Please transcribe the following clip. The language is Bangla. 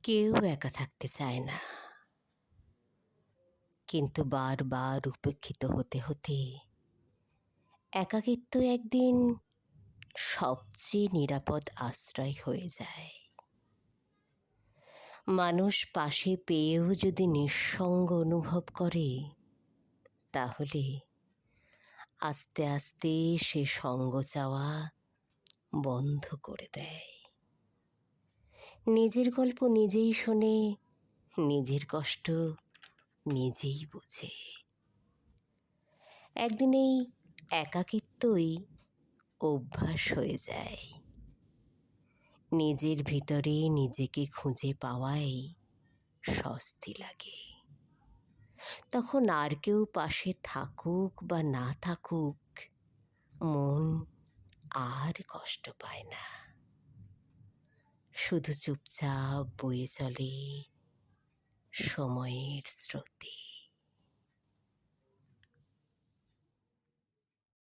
কেউ একা থাকতে চায় না, কিন্তু বারবার উপেক্ষিত হতে হতে একাকিত্ব একদিন সবচেয়ে নিরাপদ আশ্রয় হয়ে যায়। মানুষ পাশে পেয়েও যদি নিঃসঙ্গ অনুভব করে, তাহলে আস্তে আস্তে সে সঙ্গ চাওয়া বন্ধ করে দেয়। নিজের গল্প নিজেই শোনে, নিজের কষ্ট নিজেই বোঝে। একদিন এই একাকিত্বই অভ্যাস হয়ে যায়। নিজের ভিতরে নিজেকে খুঁজে পাওয়াই স্বস্তি লাগে। তখন আর কেউ পাশে থাকুক বা না থাকুক, মন আর কষ্ট পায় না। শুধু চুপচাপ বয়ে চলে সময়ের স্রোত।